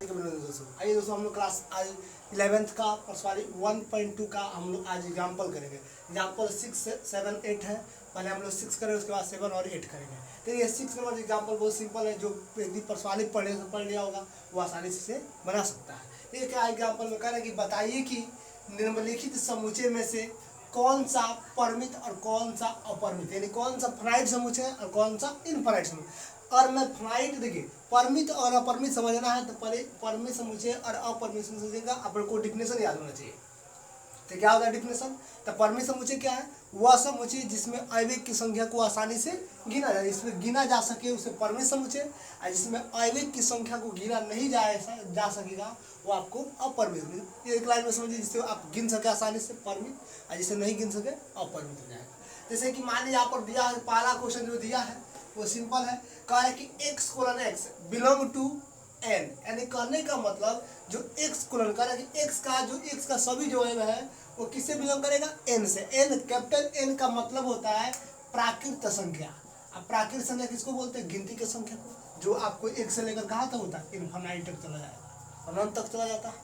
आइए दोस्तों, हम लोग क्लास आज 11th का सॉरी 1.2 का हम लोग आज एग्जाम्पल करेंगे। एग्जाम्पल 6, 7, 8 है। पहले हम लोग 6 करेंगे, उसके बाद 7 और 8 करेंगे। तो ये 6 नंबर एग्जाम्पल बहुत सिंपल है, जो यदि पर्सनली पढ़ लिया होगा वो आसानी से बना सकता है। ये क्या एग्जाम्पल में कह रहा है कि बताइए कि निम्नलिखित समुच्चय में से कौन सा परिमित और कौन सा अपरिमित, यानी कौन सा फाइनाइट समुच्चय है और कौन सा इनफाइनाइट समुच्चय। और मैं फाइनाइट देखिए, परिमित और अपरिमित समझना है तो पहले परिमित समुच्चय और अपरिमित समुच्चय का अपन को डिफिनेशन याद होना चाहिए। तो क्या होता है डिफिनेशन? तो परिमित समुच्चय क्या है? वह समुच्चय जिसमें अवयव की संख्या को आसानी से गिना जाए, इसमें गिना जा सके उसे परिमित समुच्चय, और जिसमें अवयव की संख्या को गिना नहीं जा सकेगा वो आपको अपरिमित। एक लाइन में समझिए, जिससे आप गिन सके आसानी से परिमित, और जिसे नहीं गिन सके अपरिमित हो जाएगा। जैसे कि मान लीजिए यहाँ पर दिया है, पहला क्वेश्चन जो दिया है वो सिंपल है। कहा है कि x colon x belong to n, यानी कहने का मतलब जो x कोलन कह रहा है कि x का सभी जो है वो किससे बिलोंग करेगा? n से। n कैपिटल N का मतलब होता है प्राकृत संख्या। अब प्राकृत संख्या किसको बोलते हैं? गिनती की संख्या को, जो आपको 1 से लेकर कहाँ तक होता है? इनफाइनाइट तक चला जाएगा, अनंत तक चला जाता है।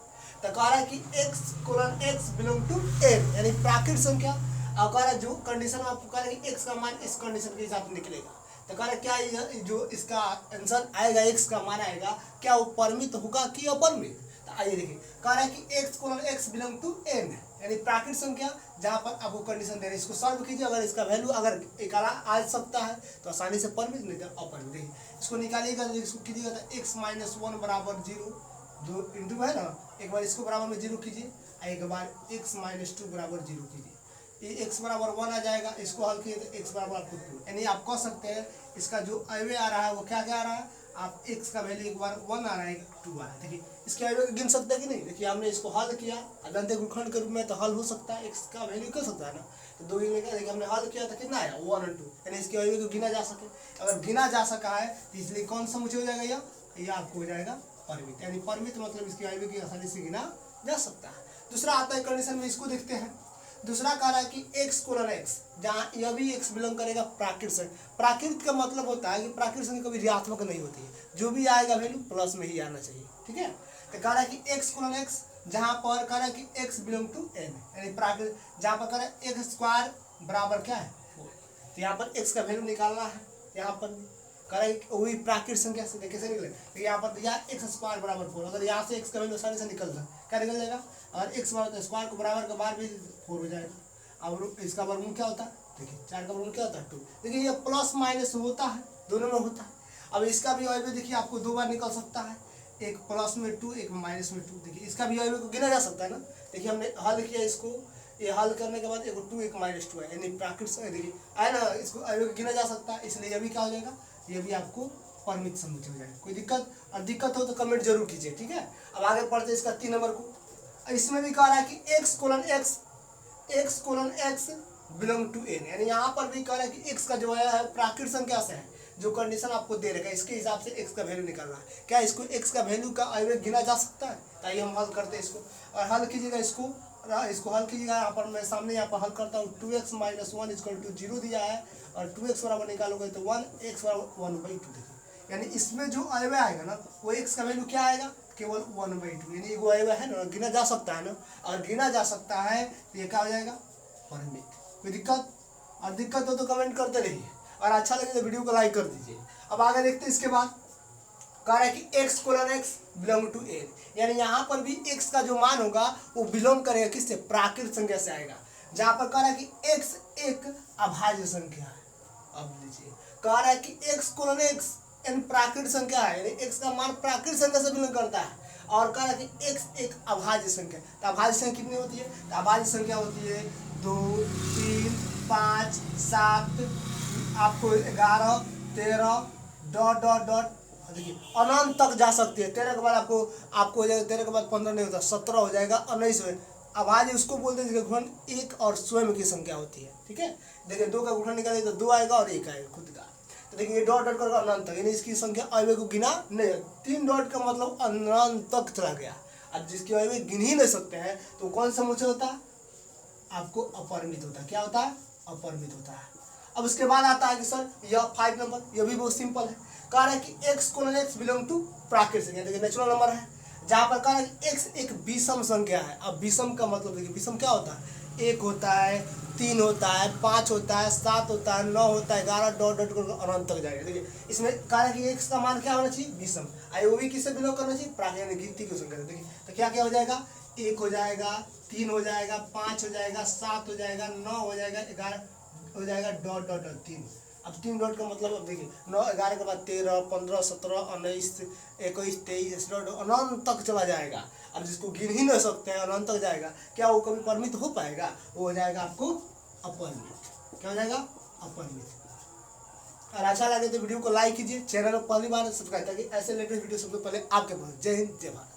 तो कह रहा है कि x colon x belong to n, यानी प्राकृत संख्या। और कह रहा है जो कंडीशन आपको कह रहा है कि x का मान इस कंडीशन के हिसाब से निकलेगा। तो कह रहा है क्या जो इसका आंसर आएगा, x का मान आएगा, क्या वो परिमित होगा कि अपरिमित? तो आइए देखिए, कह रहा है कि x colon x belong to n, यानी प्राकृत संख्या, जहाँ पर आपको कंडीशन दे रहे हैं, इसको सॉल्व कीजिए। अगर इसका वैल्यू अगर एक आ सकता है तो आसानी से परिमित, नहीं तो अपरिमित। देखिए इसको निकालिएगा, इसको कीजिएगा तो x - 1 बराबर 0, जो इंटू है ना, एक बार इसको बराबर में 0 कीजिए, एक बार x - 2 बराबर 0 कीजिए, ये x बराबर 1 आ जाएगा। इसको हल किए तो x बराबर आपको 2, यानी आप कह सकते हैं इसका जो अवयव आ रहा है वो क्या क्या आ रहा है? आप x का वैल्यू एक बार 1 आ रहा है, 2 आ रहा है। देखिए इसके अवयव गिन सकते हैं कि नहीं? देखिए हमने इसको हल किया अनंत गुणनखंड के रूप में, तो हल हो सकता है, x का वैल्यू कर सकता है ना। तो 2 देखिए हमने हल किया तो कितना आया? 1 और 2, यानी इसके अवयव को गिना जा सके। अगर गिना जा सका है तो इसलिए कौन सा मुझे हो जाएगा? यह आपको हो जाएगा परिमित, यानी परिमित मतलब इसके अवयव की आसानी से गिना जा सकता है। दूसरा आता है कंडीशन में, इसको देखते हैं। दूसरा कह रहा है कि x कोलन x, जहाँ यह भी x बिलोंग करेगा प्राकृत से। प्राकृत का मतलब होता है कि प्राकृत संख्या कभी ऋणात्मक नहीं होती है, जो भी आएगा वैल्यू प्लस में ही आना चाहिए, ठीक है। तो कह रहा है कि x कोलन x, जहाँ पर कह रहा है कि x बिलोंग टू n, यानी प्राकृत, जहाँ पर कह रहा है x स्क्वायर बराबर क्या है? 4। तो यहाँ पर x का वैल्यू निकालना है। यहाँ पर कह रहा है वही प्राकृत संख्या से कैसे निकले? तो यहाँ पर दिया x स्क्वायर बराबर 4, अगर यहाँ से x का वैल्यू आसानी से निकल जाए, क्या निकल जाएगा? और x स्क्वायर को बराबर का बार भी 4 हो जाएगा। और इसका वर्गमूल क्या होता है? देखिए 4 का वर्गमूल क्या होता है? 2। देखिए ये प्लस माइनस होता है, दोनों में होता है। अब इसका भी अवयव देखिए आपको 2 बार निकल सकता है, एक प्लस में 2, एक माइनस में 2। देखिए इसका भी अवयव को गिना जा सकता है ना। देखिए हमने हल किया इसको, ये हल करने के बाद एक 2 एक -2 है, यानी प्राकृत संख्या देखिए आया ना, इसको अवयव गिना जा सकता है, इसलिए ये भी क्या हो जाएगा? ये भी आपको परिमित समुच्चय हो जाएगा। कोई दिक्कत? और दिक्कत हो तो कमेंट जरूर कीजिए, ठीक है। अब आगे पढ़ते हैं इसका 3 नंबर को। इसमें भी कह रहा है कि x colon x belong to n, यानी यहाँ पर भी कह रहा है कि x का जो है प्राकृत संख्या से है, जो कंडीशन आपको दे रखा है इसके हिसाब से x का वैल्यू निकालना है। क्या इसको x का वैल्यू का अवयव गिना जा सकता है? ताकि हम हल करते हैं इसको, और हल कीजिएगा इसको हल कीजिएगा। यहाँ पर मैं सामने यहाँ पर हल करता हूँ। 2x - 1 = 0 दिया है, और 2x बराबर निकालोगे तो 1x बराबर 1/2। देखिए यानी इसमें जो अवयव आएगा ना, वो x का वैल्यू क्या आएगा? केवल 1/2, यानी वो अवयव है ना, गिना जा सकता है ना। और गिना जा सकता है तो ये क्या हो जाएगा? परिमित। कोई दिक्कत? और दिक्कत हो तो कमेंट करते रहिए, और अच्छा लगे तो वीडियो को लाइक कर दीजिए। अब आगे देखते हैं इसके बाद। कह रहा है कि x colon x belong to n, यानी यहाँ पर भी x का जो मान होगा वो बिलोंग करेगा किससे? प्राकृत संख्या से आएगा। जहाँ पर कह रहा है कि x एक अभाज्य संख्या है। अब लीजिए, कह रहा है कि x कोलन x n प्राकृत संख्या है, यानी x का मान प्राकृत संख्या से बिलोंग करता है। और कह रहा है कि x एक अभाज्य संख्या। तो अभाज्य संख्या कितनी होती है? तो अभाज्य संख्या होती है 2, 3, 5, 7, आपको 11, 13 ... देखिए अनंत तक जा सकती है। 13 के बाद आपको हो जाएगा, 13 के बाद 15 नहीं होता, 17 हो जाएगा, 19 हो। अभाज्य उसको बोलते हैं जिसका गुणन 1 और स्वयं की संख्या होती है, ठीक है। देखिए 2 का गुणन निकालिए तो 2 आएगा और 1 आएगा खुद का। तो देखिए डॉट कर अनंत तक, यानी इसकी संख्या अवयव को गिना नहीं। 3 डॉट का मतलब अनंत तक चला गया। अब जिसके अवयव गिन ही नहीं सकते हैं तो कौन सा समुच्चय होता है? आपको अपरिमित होता है। क्या होता है? अपरिमित होता है। अब उसके बाद आता है कि सर यह 5 नंबर, यह भी बहुत सिंपल है। कह रहा है कि x colon x belong to प्राकृत संख्या। देखिए नेचुरल नंबर है, जहाँ पर कहा x एक विषम संख्या है। अब विषम का मतलब देखिए, विषम क्या होता है, 1 होता है, 3 होता है, 5 होता है, 7 होता है, 9 होता है, 11 डॉट डॉट कर अनंत तक जाएगा। देखिए इसमें कहा है कि x का मान क्या होना चाहिए, विषम। वो भी किससे बिलोंग करना चाहिए, प्राकृतिक गिनती की संख्या। देखिए तो क्या क्या हो जाएगा, 1 हो जाएगा, 3 हो जाएगा, 5 हो जाएगा, 7 हो जाएगा, 9 हो जाएगा, 11 हो जाएगा, डॉट डॉट डॉट 3। अब 3 डॉट का मतलब, अब देखिए 9 11 के बाद 13 15 17 19 21 23 अनंत तक चला जाएगा। अब जिसको गिन ही नहीं सकते हैं, अनंत तक जाएगा, क्या वो कभी परिमित हो पाएगा, वो हो जाएगा आपको अपरिमित। क्या हो जाएगा, अपरिमित। और अच्छा लगे तो वीडियो को लाइक कीजिए, चैनल को पहली बार सब्सक्राइब, ताकि ऐसे लेटेस्ट वीडियो सबसे पहले आपके पास। जय हिंद, जय भारत।